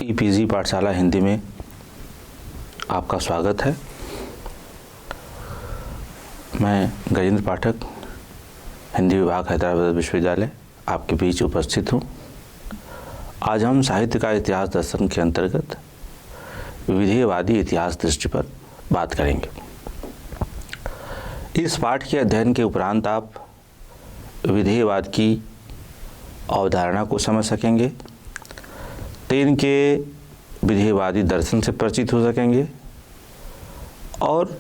E-PG पाठशाला हिंदी में आपका स्वागत है। मैं गजेंद्र पाठक, हिंदी विभाग हैदराबाद विश्वविद्यालय आपके बीच उपस्थित हूँ। आज हम साहित्य का इतिहास दर्शन के अंतर्गत विधेयवादी इतिहास दृष्टि पर बात करेंगे। इस पाठ के अध्ययन के उपरांत आप विधेयवाद की अवधारणा को समझ सकेंगे, तेन के विधेयवादी दर्शन से परिचित हो सकेंगे और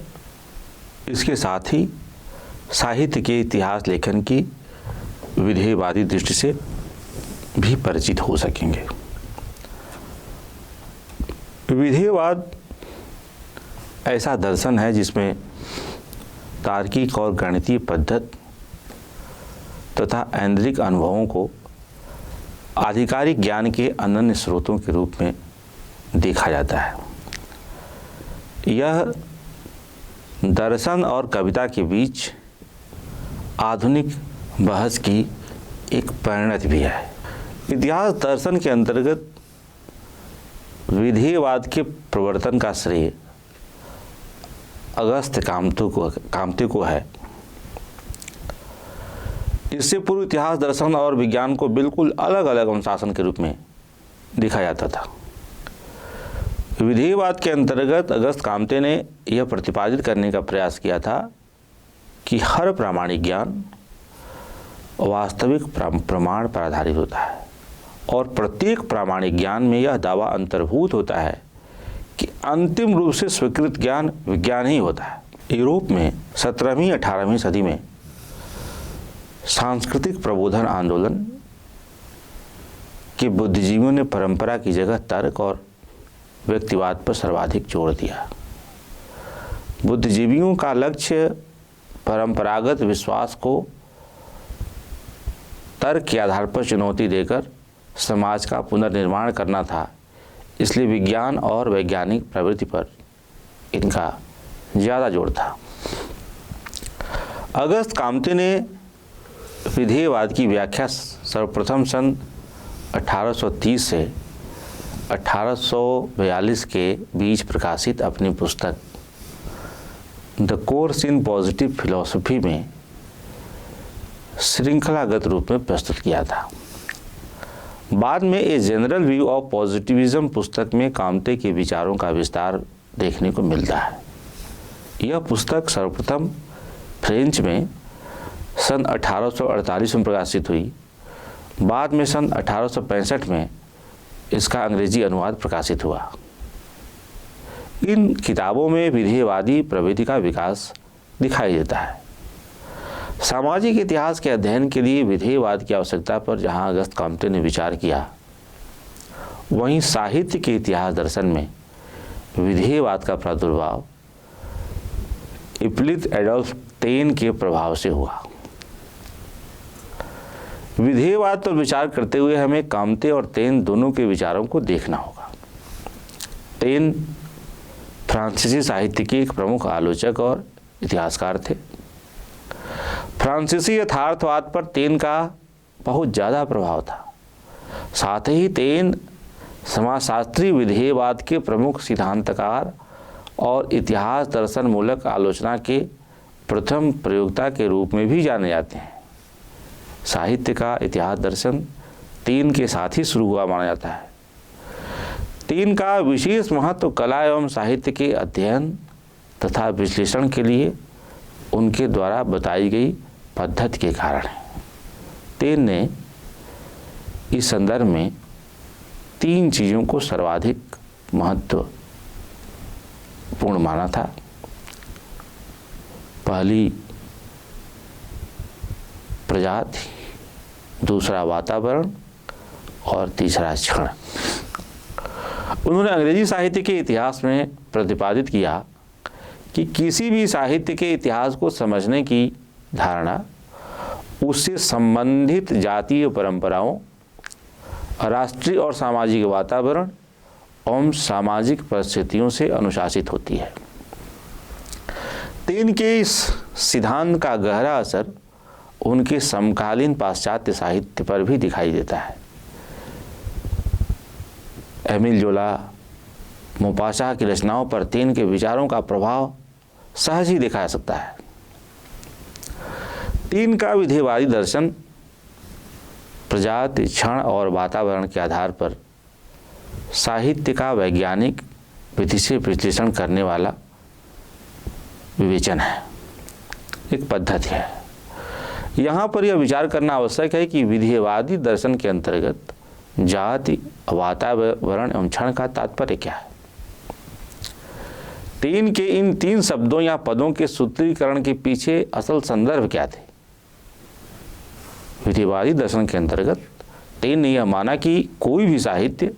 इसके साथ ही साहित्य के इतिहास लेखन की विधेयवादी दृष्टि से भी परिचित हो सकेंगे। विधेयवाद ऐसा दर्शन है जिसमें तार्किक और गणितीय पद्धति तथा ऐन्द्रिक अनुभवों को आधिकारिक ज्ञान के अनन्य स्रोतों के रूप में देखा जाता है। यह दर्शन और कविता के बीच आधुनिक बहस की एक परिणति भी है। इतिहास दर्शन के अंतर्गत विधेयवाद के प्रवर्तन का श्रेय अगस्त्य कामते को है। इससे पूर्व इतिहास दर्शन और विज्ञान को बिल्कुल अलग अलग अनुशासन के रूप में देखा जाता था। विधेयवाद के अंतर्गत अगस्त्य कामते ने यह प्रतिपादित करने का प्रयास किया था कि हर प्रामाणिक ज्ञान वास्तविक प्रमाण पर आधारित होता है और प्रत्येक प्रामाणिक ज्ञान में यह दावा अंतर्भूत होता है कि अंतिम रूप से स्वीकृत ज्ञान विज्ञान ही होता है। यूरोप में 17वीं 18वीं सदी में सांस्कृतिक प्रबोधन आंदोलन के बुद्धिजीवियों ने परंपरा की जगह तर्क और व्यक्तिवाद पर सर्वाधिक जोर दिया। बुद्धिजीवियों का लक्ष्य परंपरागत विश्वास को तर्क के आधार पर चुनौती देकर समाज का पुनर्निर्माण करना था। इसलिए विज्ञान और वैज्ञानिक प्रवृत्ति पर इनका ज़्यादा जोर था। अगस्त्य कामते ने विधेयवाद की व्याख्या सर्वप्रथम सन 1830 से 1842 के बीच प्रकाशित अपनी पुस्तक the course in positive philosophy में श्रृंखलागत रूप में प्रस्तुत किया था। बाद में a general view of positivism पुस्तक में कामते के विचारों का विस्तार देखने को मिलता है। यह पुस्तक सर्वप्रथम फ्रेंच में सन 1848 में प्रकाशित हुई। बाद में सन 1865 में इसका अंग्रेजी अनुवाद प्रकाशित हुआ। इन किताबों में विधेयवादी प्रवृत्ति का विकास दिखाई देता है। सामाजिक इतिहास के अध्ययन के लिए विधेयवाद की आवश्यकता पर जहां अगस्त्य कामते ने विचार किया, वहीं साहित्य के इतिहास दर्शन में विधेयवाद का प्रादुर्भाव हिप्पोलित एडोल्फ तेन के प्रभाव से हुआ। विधेयवाद पर विचार करते हुए हमें कामते और तेन दोनों के विचारों को देखना होगा। तेन फ्रांसीसी साहित्य के एक प्रमुख आलोचक और इतिहासकार थे। फ्रांसीसी यथार्थवाद पर तेन का बहुत ज़्यादा प्रभाव था। साथ ही तेन समाजशास्त्री विधेयवाद के प्रमुख सिद्धांतकार और इतिहास दर्शन मूलक आलोचना के प्रथम प्रयोक्ता के रूप में भी जाने जाते हैं। साहित्य का इतिहास दर्शन तेन के साथ ही शुरू हुआ माना जाता है। तेन का विशेष महत्व कला एवं साहित्य के अध्ययन तथा विश्लेषण के लिए उनके द्वारा बताई गई पद्धति के कारण है। तेन ने इस संदर्भ में 3 चीज़ों को सर्वाधिक महत्वपूर्ण माना था। पहली प्रजाति, दूसरा वातावरण और तीसरा क्षण। उन्होंने अंग्रेजी साहित्य के इतिहास में प्रतिपादित किया कि किसी भी साहित्य के इतिहास को समझने की धारणा उससे संबंधित जातीय परंपराओं, राष्ट्रीय और सामाजिक वातावरण एवं सामाजिक परिस्थितियों से अनुशासित होती है। तेन के इस सिद्धांत का गहरा असर उनके समकालीन पाश्चात्य साहित्य पर भी दिखाई देता है। एमिल जोला, मोपासां की रचनाओं पर तेन के विचारों का प्रभाव सहज ही देखा जा सकता है। तेन का विधेयवादी दर्शन प्रजाति, क्षण और वातावरण के आधार पर साहित्य का वैज्ञानिक विधि से विश्लेषण करने वाला विवेचन है, एक पद्धति है। यहाँ पर यह विचार करना आवश्यक है कि विधेयवादी दर्शन के अंतर्गत जाति, वातावरण एवं क्षण का तात्पर्य क्या है। तेन के इन 3 शब्दों या पदों के सूत्रीकरण के पीछे असल संदर्भ क्या थे। विधेयवादी दर्शन के अंतर्गत तेन ने यह माना कि कोई भी साहित्य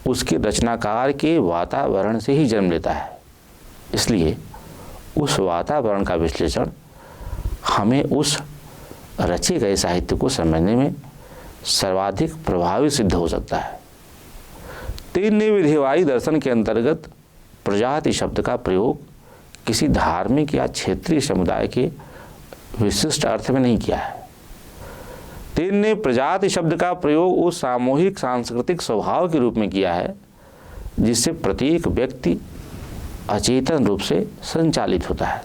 उसके रचनाकार के वातावरण से ही जन्म लेता है, इसलिए उस वातावरण का विश्लेषण हमें उस रचे गए साहित्य को समझने में सर्वाधिक प्रभावी सिद्ध हो सकता है। तेन ने विधेयवादी दर्शन के अंतर्गत प्रजाति शब्द का प्रयोग किसी धार्मिक या क्षेत्रीय समुदाय के विशिष्ट अर्थ में नहीं किया है। तेन ने प्रजाति शब्द का प्रयोग उस सामूहिक सांस्कृतिक स्वभाव के रूप में किया है जिससे प्रत्येक व्यक्ति अचेतन रूप से संचालित होता है।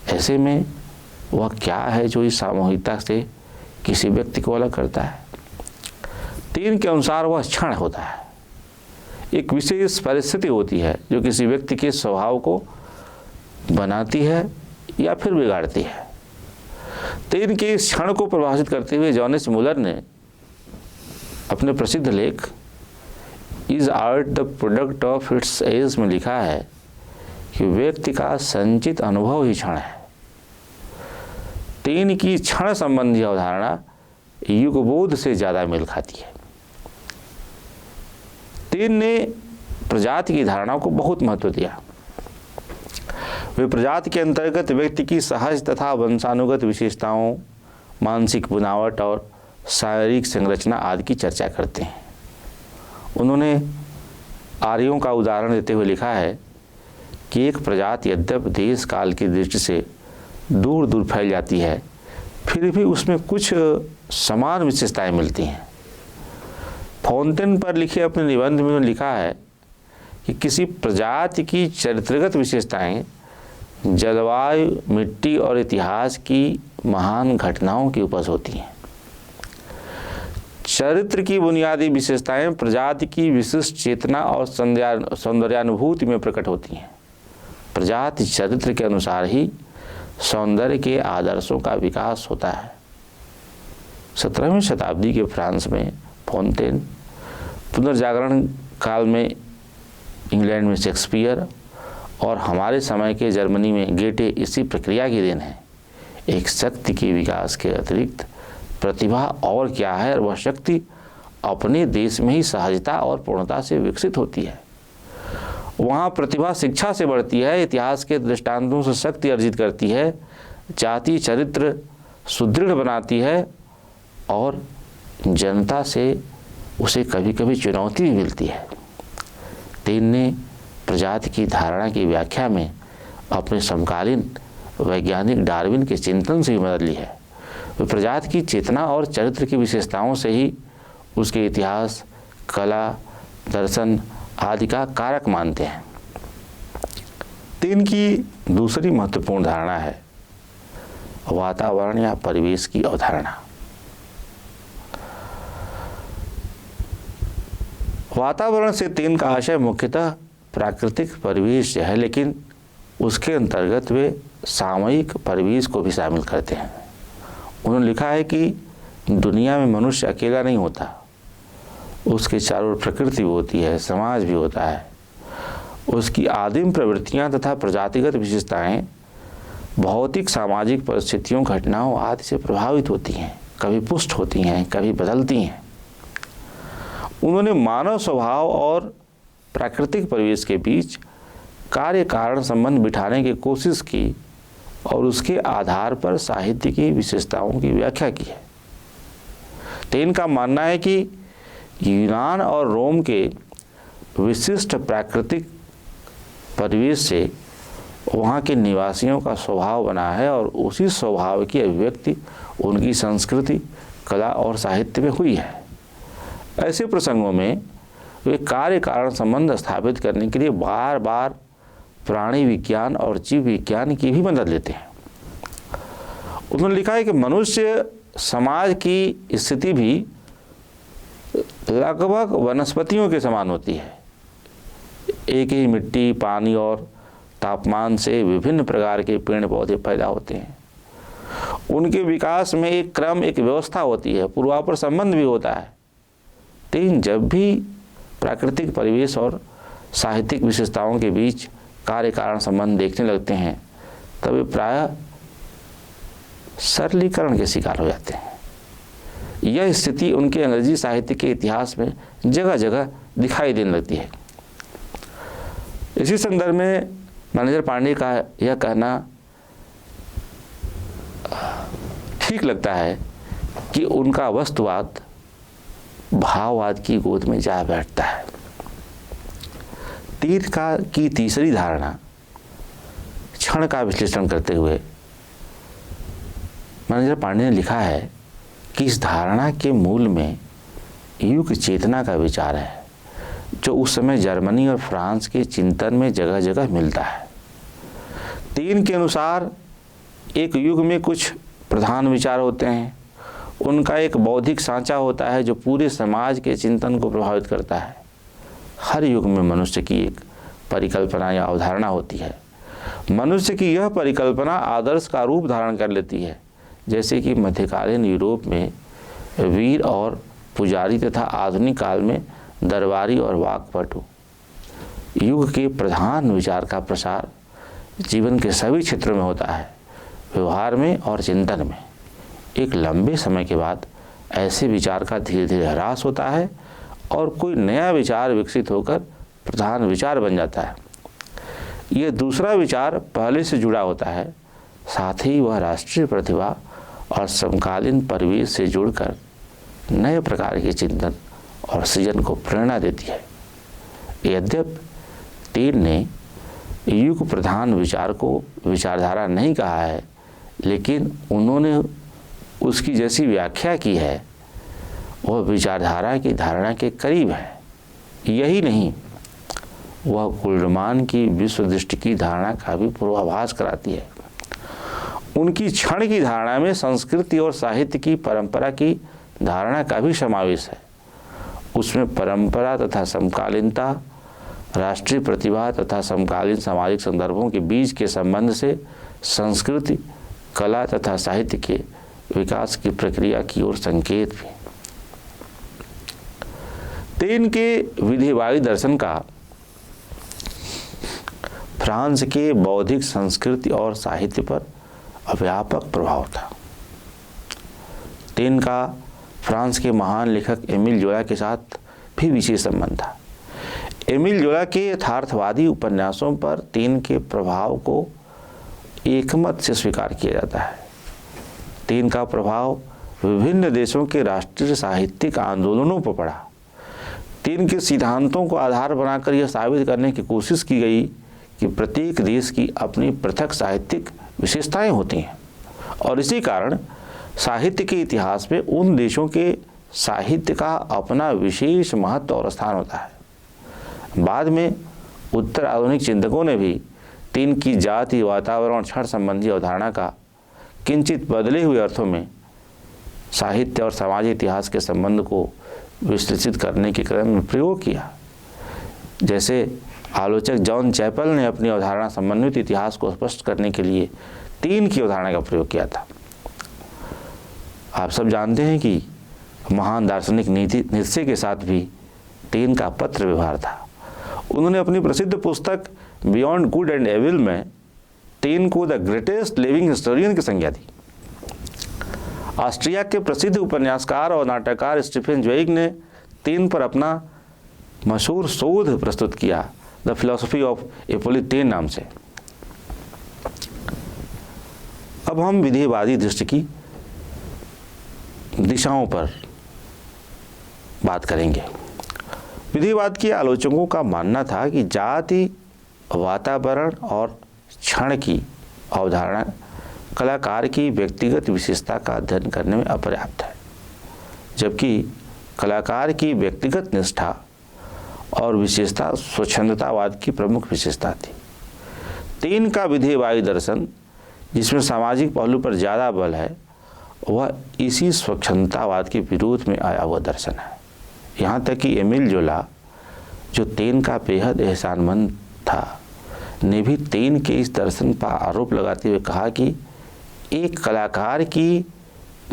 ऐसे में वह क्या है जो इस सामूहिकता से किसी व्यक्ति को अलग करता है। तेन के अनुसार वह क्षण होता है, एक विशेष परिस्थिति होती है जो किसी व्यक्ति के स्वभाव को बनाती है या फिर बिगाड़ती है। तेन के इस क्षण को परिभाषित करते हुए जॉनिस मुलर ने अपने प्रसिद्ध लेख is art the product of its age में लिखा है कि व्यक्ति का संचित अनुभव ही क्षण है। तेन की क्षण संबंधी अवधारणा युगबोध से ज़्यादा मेल खाती है। तेन ने प्रजाति की धारणा को बहुत महत्व दिया। वे प्रजाति के अंतर्गत व्यक्ति की सहज तथा वंशानुगत विशेषताओं, मानसिक बनावट और शारीरिक संरचना आदि की चर्चा करते हैं। उन्होंने आर्यों का उदाहरण देते हुए लिखा है कि एक प्रजाति यद्यपि देश काल की दृष्टि से दूर दूर फैल जाती है, फिर भी उसमें कुछ समान विशेषताएं मिलती हैं। फाउंटेन पर लिखे अपने निबंध में उन्होंने लिखा है कि किसी प्रजाति की चरित्रगत विशेषताएं जलवायु, मिट्टी और इतिहास की महान घटनाओं की उपज होती हैं। चरित्र की बुनियादी विशेषताएं प्रजाति की विशिष्ट चेतना और सौंदर्यानुभूति में प्रकट होती हैं। प्रजाति चरित्र के अनुसार ही सौंदर्य के आदर्शों का विकास होता है। 17वीं शताब्दी के फ्रांस में फाउंटेन, पुनर्जागरण काल में इंग्लैंड में शेक्सपियर और हमारे समय के जर्मनी में गेटे इसी प्रक्रिया की देन है। एक शक्ति के विकास के अतिरिक्त प्रतिभा और क्या है, और वह शक्ति अपने देश में ही सहजता और पूर्णता से विकसित होती है। वहाँ प्रतिभा शिक्षा से बढ़ती है, इतिहास के दृष्टांतों से शक्ति अर्जित करती है, जाति चरित्र सुदृढ़ बनाती है और जनता से उसे कभी कभी चुनौती भी मिलती है। तेन ने प्रजाति की धारणा की व्याख्या में अपने समकालीन वैज्ञानिक डार्विन के चिंतन से भी मदद ली है। वे प्रजाति की चेतना और चरित्र की विशेषताओं से ही उसके इतिहास, कला, दर्शन आदि का कारक मानते हैं। तेन की दूसरी महत्वपूर्ण धारणा है वातावरण या परिवेश की अवधारणा। वातावरण से तेन का आशय मुख्यतः प्राकृतिक परिवेश है, लेकिन उसके अंतर्गत वे सामयिक परिवेश को भी शामिल करते हैं। उन्होंने लिखा है कि दुनिया में मनुष्य अकेला नहीं होता, उसके चारों ओर प्रकृति भी होती है, समाज भी होता है। उसकी आदिम प्रवृत्तियां तथा प्रजातिगत विशेषताएं भौतिक सामाजिक परिस्थितियों, घटनाओं आदि से प्रभावित होती हैं, कभी पुष्ट होती हैं, कभी बदलती हैं। उन्होंने मानव स्वभाव और प्राकृतिक परिवेश के बीच कार्य कारण संबंध बिठाने की कोशिश की और उसके आधार पर साहित्य की विशेषताओं की व्याख्या की है। तेन का मानना है कि यूनान और रोम के विशिष्ट प्राकृतिक परिवेश से वहाँ के निवासियों का स्वभाव बना है और उसी स्वभाव की अभिव्यक्ति उनकी संस्कृति, कला और साहित्य में हुई है। ऐसे प्रसंगों में वे कार्य कारण संबंध स्थापित करने के लिए बार बार प्राणी विज्ञान और जीव विज्ञान की भी मदद लेते हैं। उन्होंने लिखा है कि मनुष्य समाज की स्थिति भी लगभग वनस्पतियों के समान होती है। एक ही मिट्टी, पानी और तापमान से विभिन्न प्रकार के पेड़ पौधे पैदा होते हैं। उनके विकास में एक क्रम, एक व्यवस्था होती है, पूर्वापर संबंध भी होता है। लेकिन जब भी प्राकृतिक परिवेश और साहित्यिक विशेषताओं के बीच कार्य कारण संबंध देखने लगते हैं तब वे प्रायः सरलीकरण के शिकार हो जाते हैं। यह स्थिति उनके अंग्रेजी साहित्य के इतिहास में जगह जगह दिखाई देने लगती है। इसी संदर्भ में मैनेजर पांडे का यह कहना ठीक लगता है कि उनका वस्तुवाद भाववाद की गोद में जा बैठता है। तीर की तीसरी धारणा क्षण का विश्लेषण करते हुए मैनेजर पांडे ने लिखा है कि इस धारणा के मूल में युग चेतना का विचार है, जो उस समय जर्मनी और फ्रांस के चिंतन में जगह जगह मिलता है। तीन के अनुसार एक युग में कुछ प्रधान विचार होते हैं, उनका एक बौद्धिक सांचा होता है जो पूरे समाज के चिंतन को प्रभावित करता है। हर युग में मनुष्य की एक परिकल्पना या अवधारणा होती है। मनुष्य की यह परिकल्पना आदर्श का रूप धारण कर लेती है, जैसे कि मध्यकालीन यूरोप में वीर और पुजारी तथा आधुनिक काल में दरबारी और वाक्पटु। युग के प्रधान विचार का प्रसार जीवन के सभी क्षेत्रों में होता है, व्यवहार में और चिंतन में। एक लंबे समय के बाद ऐसे विचार का धीरे धीरे ह्रास होता है और कोई नया विचार विकसित होकर प्रधान विचार बन जाता है। यह दूसरा विचार पहले से जुड़ा होता है, साथ ही वह राष्ट्रीय प्रतिभा और समकालीन परिवेश से जुड़कर नए प्रकार के चिंतन और सृजन को प्रेरणा देती है। यद्यपि टेन ने युग प्रधान विचार को विचारधारा नहीं कहा है, लेकिन उन्होंने उसकी जैसी व्याख्या की है वह विचारधारा की धारणा के करीब है। यही नहीं, वह गुलरमान की विश्व दृष्टि की धारणा का भी पूर्वाभास कराती है। उनकी क्षण की धारणा में संस्कृति और साहित्य की परंपरा की धारणा का भी समावेश है। उसमें परंपरा तथा समकालीनता, राष्ट्रीय प्रतिभा तथा समकालीन सामाजिक संदर्भों के बीच के संबंध से संस्कृति, कला तथा साहित्य के विकास की प्रक्रिया की ओर संकेत भी। टेन के विधिवादी दर्शन का फ्रांस के बौद्धिक संस्कृति और साहित्य पर व्यापक प्रभाव था। टेन का फ्रांस के महान लेखक एमिल जोला के साथ भी विशेष संबंध था। एमिल जोला के यथार्थवादी उपन्यासों पर टेन के प्रभाव को एकमत से स्वीकार किया जाता है। टेन का प्रभाव विभिन्न देशों के राष्ट्रीय साहित्यिक आंदोलनों पर पड़ा। टेन के सिद्धांतों को आधार बनाकर यह साबित करने की कोशिश की गई कि प्रत्येक देश की अपनी पृथक साहित्यिक विशेषताएं होती हैं और इसी कारण साहित्य के इतिहास में उन देशों के साहित्य का अपना विशेष महत्व और स्थान होता है। बाद में उत्तर आधुनिक चिंतकों ने भी टेन की जाति, वातावरण, क्षण संबंधी अवधारणा का किंचित बदले हुए अर्थों में साहित्य और सामाजिक इतिहास के संबंध को विश्लेषित करने के क्रम में प्रयोग किया। जैसे आलोचक जॉन चैपल ने अपनी अवधारणा समन्वित इतिहास को स्पष्ट करने के लिए टेन की अवधारणा का प्रयोग किया था। आप सब जानते हैं कि महान दार्शनिक नीत्शे के साथ भी टेन का पत्र व्यवहार था। उन्होंने अपनी प्रसिद्ध पुस्तक बियॉन्ड गुड एंड एविल में टेन को द ग्रेटेस्ट लिविंग हिस्टोरियन की संज्ञा दी। ऑस्ट्रिया के प्रसिद्ध उपन्यासकार और नाटककार स्टीफन ज्वेइग ने टेन पर अपना मशहूर शोध प्रस्तुत किया, द फिलॉसफी ऑफ हिप्पोलिट टेन नाम से। अब हम विधिवादी दृष्टि की दिशाओं पर बात करेंगे। विधिवाद के आलोचकों का मानना था कि जाति, वातावरण और क्षण की अवधारणा कलाकार की व्यक्तिगत विशेषता का अध्ययन करने में अपर्याप्त है, जबकि कलाकार की व्यक्तिगत निष्ठा और विशेषता स्वच्छंदतावाद की प्रमुख विशेषता थी। 3 का विधेयवादी दर्शन, जिसमें सामाजिक पहलू पर ज़्यादा बल है, वह इसी स्वच्छंदतावाद के विरोध में आया हुआ दर्शन है। यहाँ तक कि एमिल जोला, जो 3 का बेहद एहसानमंद था, ने भी 3 के इस दर्शन पर आरोप लगाते हुए कहा कि एक कलाकार की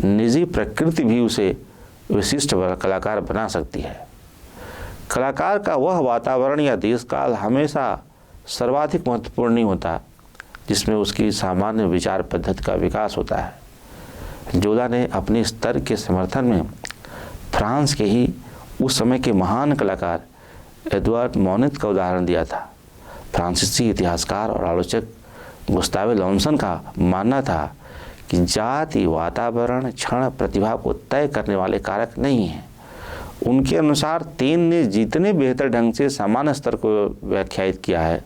निजी प्रकृति भी उसे विशिष्ट कलाकार बना सकती है। कलाकार का वह वातावरण या देश काल हमेशा सर्वाधिक महत्वपूर्ण नहीं होता जिसमें उसकी सामान्य विचार पद्धति का विकास होता है। जोला ने अपने स्तर के समर्थन में फ्रांस के ही उस समय के महान कलाकार एडवर्ड मोनित का उदाहरण दिया था। फ्रांसीसी इतिहासकार और आलोचक गुस्तावे लॉन्सन का मानना था कि जाति, वातावरण, क्षण, प्रतिभा को तय करने वाले कारक नहीं हैं। उनके अनुसार 3 ने जितने बेहतर ढंग से सामान्य स्तर को व्याख्यायित किया है,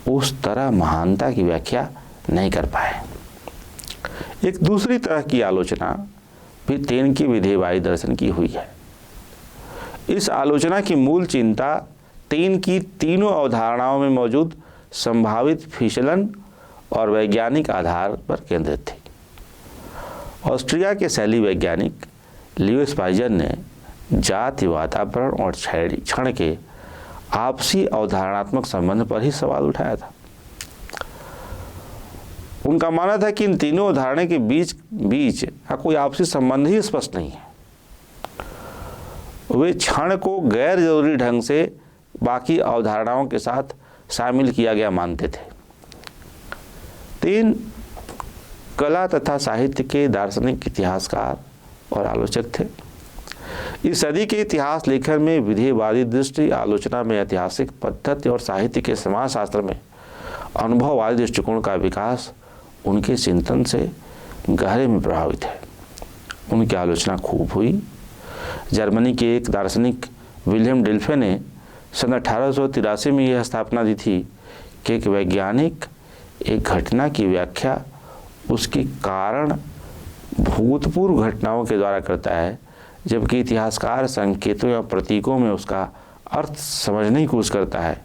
उस तरह महानता की व्याख्या नहीं कर पाए। एक दूसरी तरह की आलोचना भी 3 की विधेयवादी दर्शन की हुई है। इस आलोचना की मूल चिंता 3 की तीनों अवधारणाओं में मौजूद संभावित फिसलन और वैज्ञानिक आधार पर केंद्रित थी। ऑस्ट्रिया के शैली वैज्ञानिक लियो स्पाइजर ने जाति, वातावरण और क्षण के आपसी अवधारणात्मक संबंध पर ही सवाल उठाया था। उनका मानना था कि इन तीनों अवधारणा के बीच का कोई आपसी संबंध ही स्पष्ट नहीं है। वे क्षण को गैर जरूरी ढंग से बाकी अवधारणाओं के साथ शामिल किया गया मानते थे। 3 कला तथा साहित्य के दार्शनिक, इतिहासकार और आलोचक थे। इस सदी के इतिहास लेखन में विधेयवादी दृष्टि, आलोचना में ऐतिहासिक पद्धति और साहित्य के समाजशास्त्र में अनुभववादी दृष्टिकोण का विकास उनके चिंतन से गहरे में प्रभावित है। उनकी आलोचना खूब हुई। जर्मनी के एक दार्शनिक विलियम डिल्फे ने सन 1883 में यह स्थापना दी थी कि एक वैज्ञानिक एक घटना की व्याख्या उसके कारण भूतपूर्व घटनाओं के द्वारा करता है, जबकि इतिहासकार संकेतों या प्रतीकों में उसका अर्थ समझने की कोशिश करता है।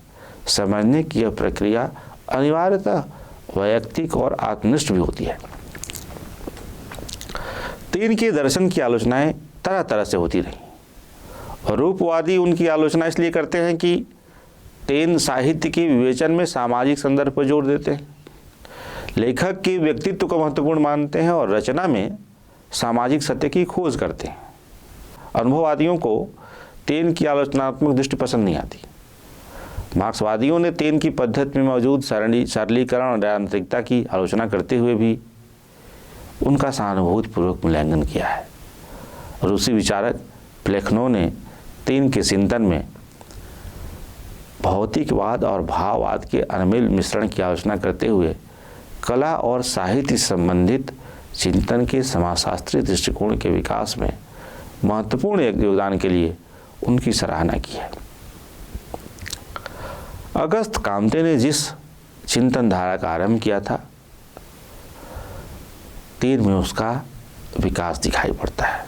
समझने की यह प्रक्रिया अनिवार्यतः वैयक्तिक और आत्मनिष्ठ भी होती है। 3 के दर्शन की आलोचनाएं तरह तरह से होती रही। रूपवादी उनकी आलोचना इसलिए करते हैं कि 3 साहित्य के विवेचन में सामाजिक संदर्भ पर जोर देते हैं, लेखक के व्यक्तित्व को महत्वपूर्ण मानते हैं और रचना में सामाजिक सत्य की खोज करते हैं। अनुभववादियों को 3 की आलोचनात्मक दृष्टि पसंद नहीं आती। मार्क्सवादियों ने 3 की पद्धति में मौजूद सरलीकरण और यांत्रिकता की आलोचना करते हुए भी उनका सहानुभूतिपूर्वक मूल्यांकन किया है। रूसी विचारक प्लेखनोव ने 3 के चिंतन में भौतिकवाद और भाववाद के अनमिल मिश्रण की आलोचना करते हुए कला और साहित्य संबंधित चिंतन के समाजशास्त्रीय दृष्टिकोण के विकास में महत्वपूर्ण योगदान के लिए उनकी सराहना की है। अगस्त काम्ते ने जिस चिंतन धारा का आरंभ किया था, 3 में उसका विकास दिखाई पड़ता है।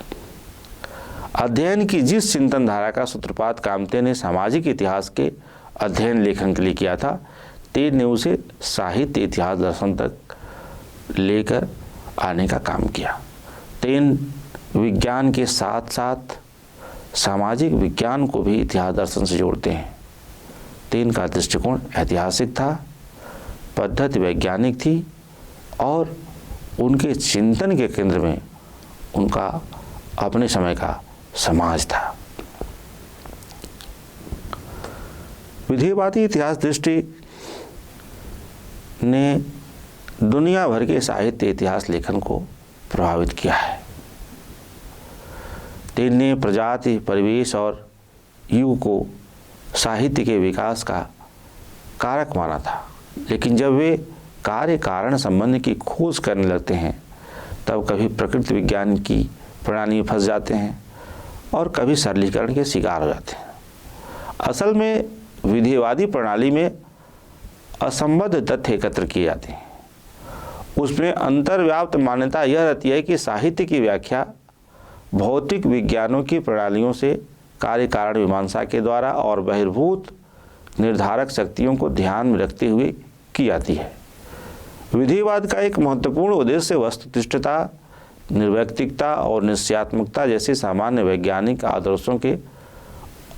अध्ययन की जिस चिंतन धारा का सूत्रपात काम्ते ने सामाजिक इतिहास के अध्ययन लेखन के लिए किया था, 3 ने उसे साहित्य इतिहास दर्शन तक लेकर आने का काम किया। 3 विज्ञान के साथ साथ सामाजिक विज्ञान को भी इतिहास दर्शन से जोड़ते हैं। 3 का दृष्टिकोण ऐतिहासिक था, पद्धति वैज्ञानिक थी और उनके चिंतन के केंद्र में उनका अपने समय का समाज था। विधेयवादी इतिहास दृष्टि ने दुनिया भर के साहित्य इतिहास लेखन को प्रभावित किया है। 3 ने प्रजाति, परिवेश और युग को साहित्य के विकास का कारक माना था, लेकिन जब वे कार्य कारण संबंध की खोज करने लगते हैं तब कभी प्रकृति विज्ञान की प्रणाली में फंस जाते हैं और कभी सरलीकरण के शिकार हो जाते हैं। असल में विधेयवादी प्रणाली में असंबद्ध तथ्य एकत्र किए जाते हैं। उसमें अंतर्व्याप्त मान्यता यह रहती है कि साहित्य की व्याख्या भौतिक विज्ञानों की प्रणालियों से कार्य कारण मीमांसा के द्वारा और बहिर्भूत निर्धारक शक्तियों को ध्यान में रखते हुए की जाती है। विधिवाद का एक महत्वपूर्ण उद्देश्य वस्तुनिष्ठता, निर्वैयक्तिकता और निश्चयात्मकता जैसे सामान्य वैज्ञानिक आदर्शों के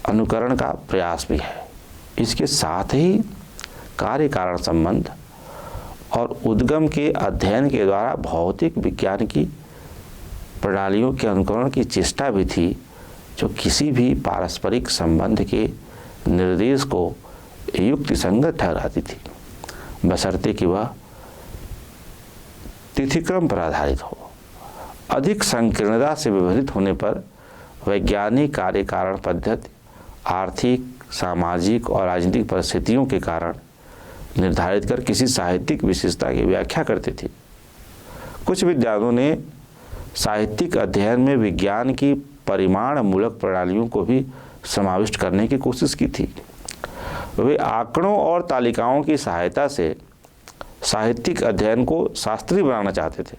अनुकरण का प्रयास भी है। इसके साथ ही कार्य कारण संबंध और उद्गम के अध्ययन के द्वारा भौतिक विज्ञान की प्रणालियों के अनुकरण की चेष्टा भी थी, जो किसी भी पारस्परिक संबंध के निर्देश को युक्तिसंगत ठहराती थी, बशर्ते कि वह तिथिक्रम पर आधारित हो। अधिक संकीर्णता से विपरीत होने पर वैज्ञानिक कार्य कारण पद्धति आर्थिक, सामाजिक और राजनीतिक परिस्थितियों के कारण निर्धारित कर किसी साहित्यिक विशेषता की व्याख्या करते थे। कुछ विद्वानों ने साहित्यिक अध्ययन में विज्ञान की परिमाण मूलक प्रणालियों को भी समाविष्ट करने की कोशिश की थी। वे आंकड़ों और तालिकाओं की सहायता से साहित्यिक अध्ययन को शास्त्रीय बनाना चाहते थे।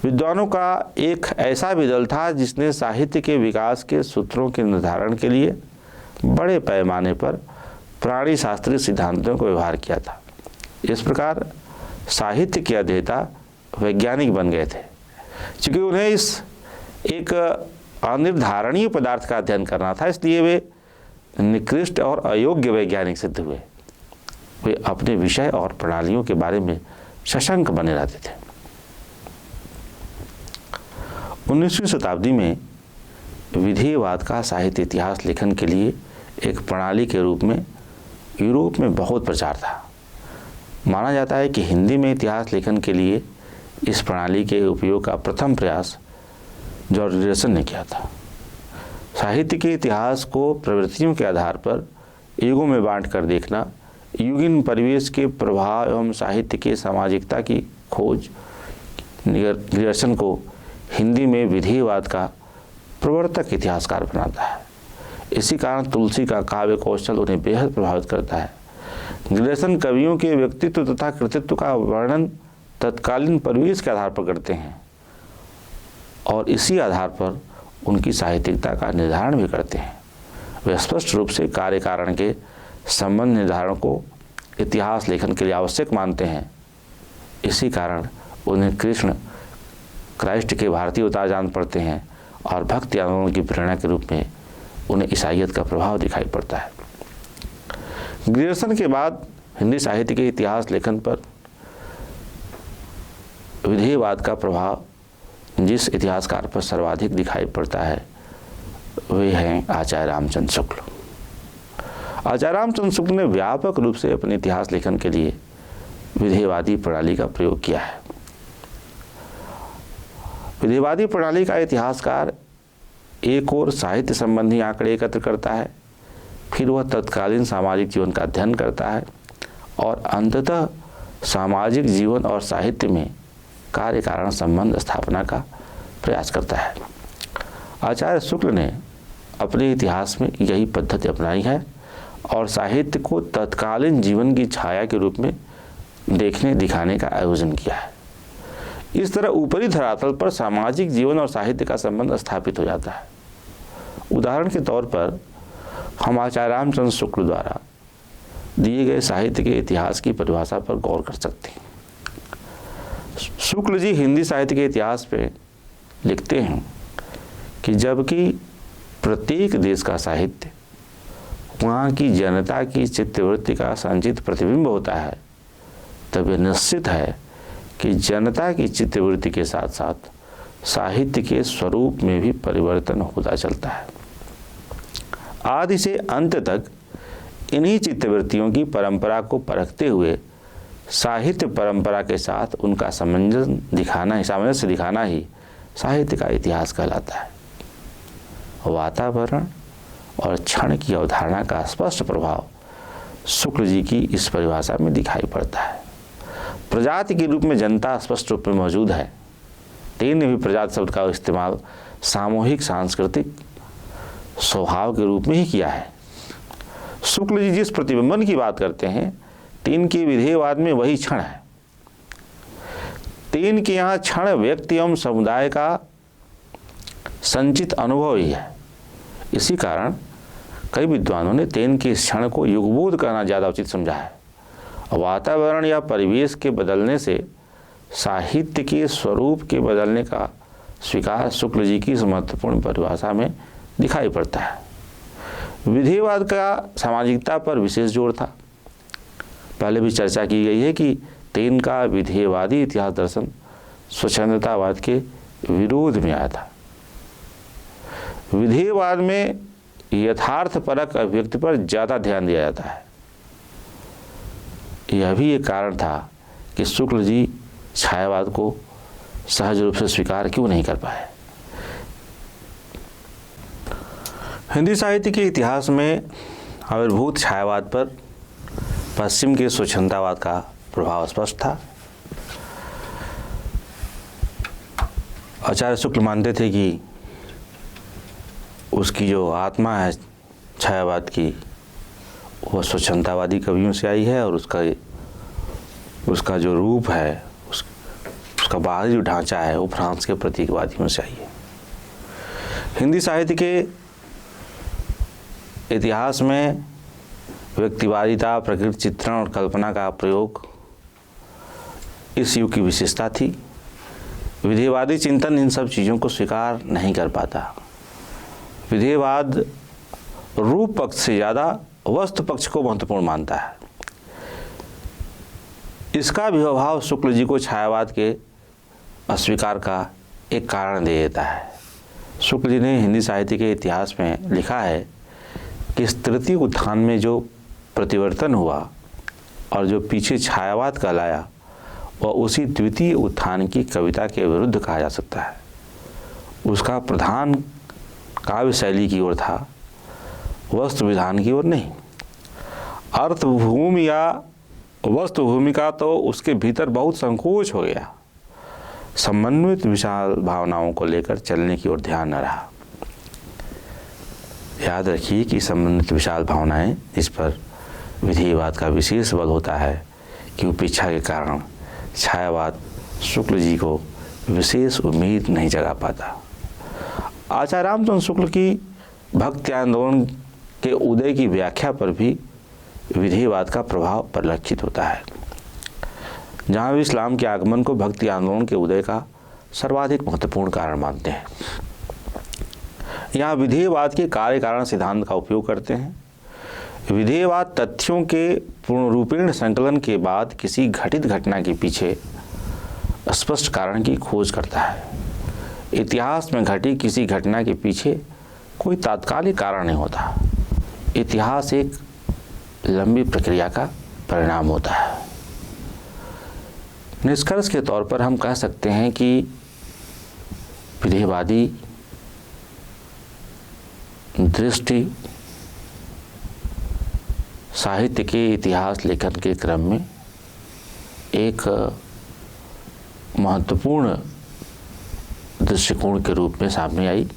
विद्वानों का एक ऐसा भी दल था जिसने साहित्य के विकास के सूत्रों के निर्धारण के लिए बड़े पैमाने पर प्राणी शास्त्रीय सिद्धांतों को व्यवहार किया था। इस प्रकार साहित्य के अध्येता वैज्ञानिक बन गए थे। क्योंकि उन्हें इस एक अनिर्धारणीय पदार्थ का अध्ययन करना था, इसलिए वे निकृष्ट और अयोग्य वैज्ञानिक सिद्ध हुए। वे अपने विषय और प्रणालियों के बारे में सशंक बने रहते थे। 19वीं शताब्दी में विधेयवाद का साहित्य इतिहास लेखन के लिए एक प्रणाली के रूप में यूरोप में बहुत प्रचार था। माना जाता है कि हिंदी में इतिहास लेखन के लिए इस प्रणाली के उपयोग का प्रथम प्रयास जॉर्ज ग्रियर्सन ने किया था। साहित्य के इतिहास को प्रवृत्तियों के आधार पर युगों में बांट कर देखना, युगीन परिवेश के प्रभाव एवं साहित्य के सामाजिकता की खोज ग्रियर्सन को हिंदी में विधेयवाद का प्रवर्तक इतिहासकार बनाता है। इसी कारण तुलसी का काव्य कौशल उन्हें बेहद प्रभावित करता है। ग्रियर्सन कवियों के व्यक्तित्व तथा कृतित्व का वर्णन तत्कालीन परिवेश के आधार पर करते हैं और इसी आधार पर उनकी साहित्यिकता का निर्धारण भी करते हैं। वे स्पष्ट रूप से कार्य कारण के संबंध निर्धारण को इतिहास लेखन के लिए आवश्यक मानते हैं। इसी कारण उन्हें क्राइस्ट के भारतीय अवतार जान पड़ते हैं और भक्ति आंदोलन की प्रेरणा के रूप में उन्हें ईसाइयत का प्रभाव दिखाई पड़ता है। ग्रियर्सन के बाद हिंदी साहित्य के इतिहास लेखन पर विधेयवाद का प्रभाव जिस इतिहासकार पर सर्वाधिक दिखाई पड़ता है वे हैं आचार्य रामचंद्र शुक्ल। आचार्य रामचंद्र शुक्ल ने व्यापक रूप से अपने इतिहास लेखन के लिए विधेयवादी प्रणाली का प्रयोग किया है। विधेयवादी प्रणाली का इतिहासकार एक और साहित्य संबंधी आंकड़े एकत्र करता है, फिर वह तत्कालीन सामाजिक जीवन का अध्ययन करता है और अंततः सामाजिक जीवन और साहित्य में कार्य कारण संबंध स्थापना का प्रयास करता है। आचार्य शुक्ल ने अपने इतिहास में यही पद्धति अपनाई है और साहित्य को तत्कालीन जीवन की छाया के रूप में देखने दिखाने का आयोजन किया है। इस तरह ऊपरी धरातल पर सामाजिक जीवन और साहित्य का संबंध स्थापित हो जाता है। उदाहरण के तौर पर हम आचार्य रामचंद्र शुक्ल द्वारा दिए गए साहित्य के इतिहास की परिभाषा पर गौर कर सकते हैं। शुक्ल जी हिंदी साहित्य के इतिहास पे लिखते हैं कि जबकि प्रत्येक देश का साहित्य वहाँ की जनता की चित्तवृत्ति का संचित प्रतिबिंब होता है, तब यह निश्चित है कि जनता की चित्तवृत्ति के साथ साथ साहित्य के स्वरूप में भी परिवर्तन होता चलता है। आदि से अंत तक इन्हीं चित्तवृत्तियों की परंपरा को परखते हुए साहित्य परंपरा के साथ उनका सामंजस्य दिखाना ही साहित्य का इतिहास कहलाता है। वातावरण और क्षण की अवधारणा का स्पष्ट प्रभाव शुक्ल जी की इस परिभाषा में दिखाई पड़ता है। प्रजाति के रूप में जनता स्पष्ट रूप में मौजूद है। टेन ने भी प्रजाति शब्द का इस्तेमाल सामूहिक सांस्कृतिक स्वभाव के रूप में ही किया है। शुक्ल जी जिस प्रतिबिंबन की बात करते हैं, टेन के विधेयवाद में वही क्षण है। टेन के यहाँ क्षण व्यक्ति एवं समुदाय का संचित अनुभव ही है। इसी कारण कई विद्वानों ने तेन के इस क्षण को युगबोध कहना ज़्यादा उचित समझा है। वातावरण या परिवेश के बदलने से साहित्य के स्वरूप के बदलने का स्वीकार शुक्ल जी की इस महत्वपूर्ण परिभाषा में दिखाई पड़ता है। विधेयवाद का सामाजिकता पर विशेष जोर था। पहले भी चर्चा की गई है कि तेन का विधेयवादी इतिहास दर्शन स्वच्छंदतावाद के विरोध में आया था। विधेयवाद में यथार्थपरक अभिव्यक्ति पर ज़्यादा ध्यान दिया जाता है। यह भी एक कारण था कि शुक्ल जी छायावाद को सहज रूप से स्वीकार क्यों नहीं कर पाए। हिंदी साहित्य के इतिहास में आविर्भूत छायावाद पर पश्चिम के स्वच्छंदतावाद का प्रभाव स्पष्ट था। आचार्य शुक्ल मानते थे कि उसकी जो आत्मा है छायावाद की वह स्वच्छंदतावादी कवियों से आई है और उसका जो रूप है उसका बाहरी जो ढांचा है वो फ्रांस के प्रतीकवादियों से आई है। हिंदी साहित्य के इतिहास में व्यक्तिवादिता, प्रकृति चित्रण और कल्पना का प्रयोग इस युग की विशेषता थी। विधेयवादी चिंतन इन सब चीज़ों को स्वीकार नहीं कर पाता। विधेयवाद रूप पक्ष से ज़्यादा वस्तु पक्ष को महत्वपूर्ण मानता है। इसका विभाव शुक्ल जी को छायावाद के अस्वीकार का एक कारण दे देता है। शुक्ल जी ने हिंदी साहित्य के इतिहास में लिखा है कि इस तृतीय उत्थान में जो प्रतिवर्तन हुआ और जो पीछे छायावाद कहलाया वह उसी द्वितीय उत्थान की कविता के विरुद्ध कहा जा सकता है। उसका प्रधान काव्य शैली की ओर था, वस्तु विधान की ओर नहीं। अर्थभूमि या वस्तु भूमिका तो उसके भीतर बहुत संकोच हो गया। समन्वित विशाल भावनाओं को लेकर चलने की ओर ध्यान न रहा। याद रखिए कि समन्वित विशाल भावनाएं, इस पर विधेयवाद का विशेष बल होता है कि उपेक्षा के कारण छायावाद शुक्ल जी को विशेष उम्मीद नहीं जगा पाता। आचार्य रामचंद्र शुक्ल की भक्ति आंदोलन के उदय की व्याख्या पर भी विधेयवाद का प्रभाव परिलक्षित होता है। जहाँ वे इस्लाम के आगमन को भक्ति आंदोलन के उदय का सर्वाधिक महत्वपूर्ण कारण मानते हैं, यहाँ विधेयवाद के कार्य कारण सिद्धांत का उपयोग करते हैं। विधेयवाद तथ्यों के पूर्णरूपेण संकलन के बाद किसी घटित घटना के पीछे स्पष्ट कारण की खोज करता है। इतिहास में घटी किसी घटना के पीछे कोई तात्कालिक कारण नहीं होता। इतिहास एक लंबी प्रक्रिया का परिणाम होता है। निष्कर्ष के तौर पर हम कह सकते हैं कि विधेयवादी दृष्टि साहित्य के इतिहास लेखन के क्रम में एक महत्वपूर्ण दृष्टिकोण के रूप में सामने आई।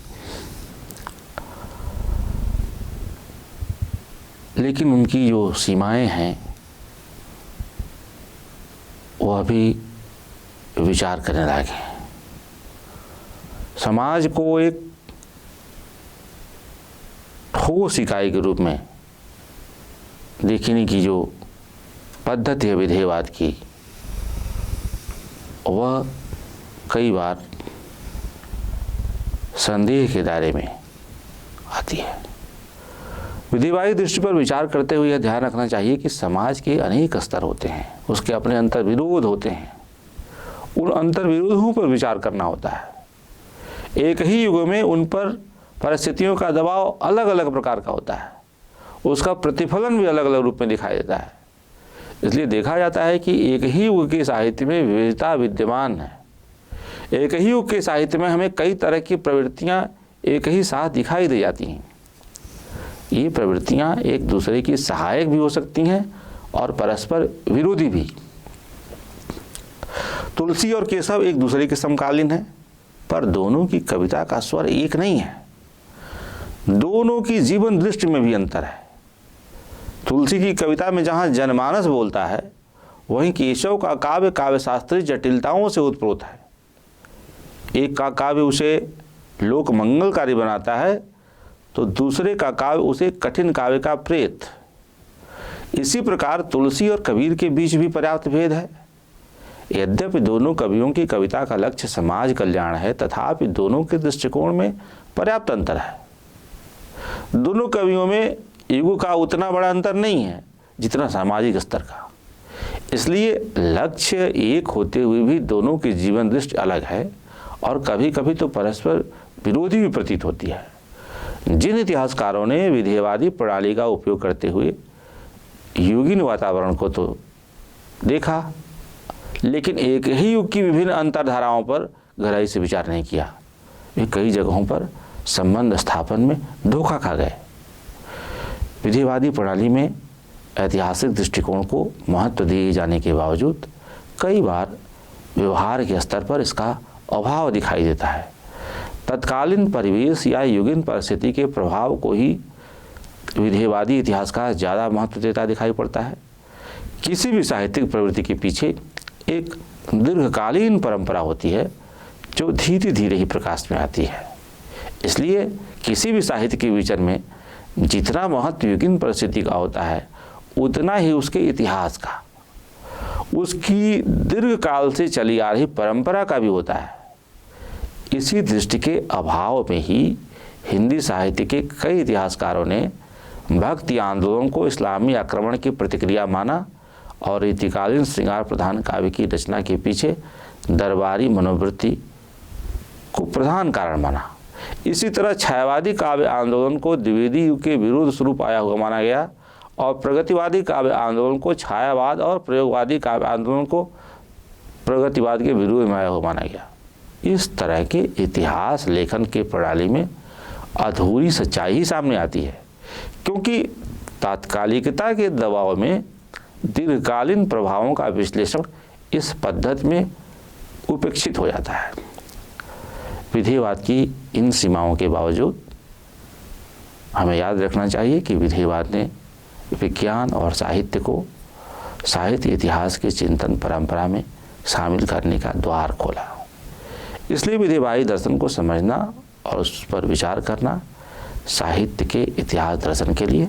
लेकिन उनकी जो सीमाएं हैं वह भी विचार करने लायक है। समाज को एक ठोस इकाई के रूप में देखने की जो पद्धति है विधेयवाद की, वह कई बार संदेह के दायरे में आती है। विधेयवादी दृष्टि पर विचार करते हुए यह ध्यान रखना चाहिए कि समाज के अनेक स्तर होते हैं, उसके अपने अंतर विरोध होते हैं। उन अंतर विरोधों पर विचार करना होता है। एक ही युग में उन पर परिस्थितियों का दबाव अलग अलग प्रकार का होता है, उसका प्रतिफलन भी अलग अलग रूप में दिखाई देता है। इसलिए देखा जाता है कि एक ही युग के साहित्य में विविधता विद्यमान है। एक ही युग के साहित्य में हमें कई तरह की प्रवृत्तियाँ एक ही साथ दिखाई दे जाती हैं। ये प्रवृत्तियाँ एक दूसरे की सहायक भी हो सकती हैं और परस्पर विरोधी भी। तुलसी और केशव एक दूसरे के समकालीन हैं, पर दोनों की कविता का स्वर एक नहीं है। दोनों की जीवन दृष्टि में भी अंतर है। तुलसी की कविता में जहाँ जनमानस बोलता है, वहीं केशव का काव्य काव्यशास्त्रीय जटिलताओं से उत्प्रोत है। एक का काव्य उसे लोक मंगलकारी बनाता है, तो दूसरे का काव्य उसे कठिन काव्य का प्रेत। इसी प्रकार तुलसी और कबीर के बीच भी पर्याप्त भेद है। यद्यपि दोनों कवियों की कविता का लक्ष्य समाज कल्याण है, तथापि दोनों के दृष्टिकोण में पर्याप्त अंतर है। दोनों कवियों में युग का उतना बड़ा अंतर नहीं है जितना सामाजिक स्तर का। इसलिए लक्ष्य एक होते हुए भी दोनों की जीवन दृष्टि अलग है और कभी कभी तो परस्पर विरोधी भी प्रतीत होती है। जिन इतिहासकारों ने विधेयवादी प्रणाली का उपयोग करते हुए युगीन वातावरण को तो देखा, लेकिन एक ही युग की विभिन्न अंतरधाराओं पर गहराई से विचार नहीं किया, वे कई जगहों पर संबंध स्थापन में धोखा खा गए। विधेयवादी प्रणाली में ऐतिहासिक दृष्टिकोण को महत्व दिए जाने के बावजूद कई बार व्यवहार के स्तर पर इसका अभाव दिखाई देता है। तत्कालीन परिवेश या युगीन परिस्थिति के प्रभाव को ही विधेयवादी इतिहासकार ज़्यादा महत्व देता दिखाई पड़ता है। किसी भी साहित्यिक प्रवृत्ति के पीछे एक दीर्घकालीन परंपरा होती है जो धीरे धीरे ही प्रकाश में आती है। इसलिए किसी भी साहित्य के विचरण में जितना महत्व युगीन परिस्थिति का होता है, उतना ही उसके इतिहास का, उसकी दीर्घकाल से चली आ रही परंपरा का भी होता है। इसी दृष्टि के अभाव में ही हिंदी साहित्य के कई इतिहासकारों ने भक्ति आंदोलन को इस्लामी आक्रमण की प्रतिक्रिया माना और रीतिकालीन श्रृंगार प्रधान काव्य की रचना के पीछे दरबारी मनोवृत्ति को प्रधान कारण माना। इसी तरह छायावादी काव्य आंदोलन को द्विवेदी युग के विरुद्ध स्वरूप आया हुआ माना गया और प्रगतिवादी काव्य आंदोलन को छायावाद और प्रयोगवादी काव्य आंदोलन को प्रगतिवाद के विरुद्ध में आया हुआ माना गया। इस तरह के इतिहास लेखन के प्रणाली में अधूरी सच्चाई ही सामने आती है, क्योंकि तात्कालिकता के दबाव में दीर्घकालीन प्रभावों का विश्लेषण इस पद्धति में उपेक्षित हो जाता है। विधेयवाद की इन सीमाओं के बावजूद हमें याद रखना चाहिए कि विधेयवाद ने विज्ञान और साहित्य को साहित्य इतिहास के चिंतन परंपरा में शामिल करने का द्वार खोला। इसलिए विधेयवादी दर्शन को समझना और उस पर विचार करना साहित्य के इतिहास दर्शन के लिए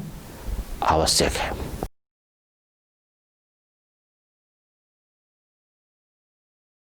आवश्यक है।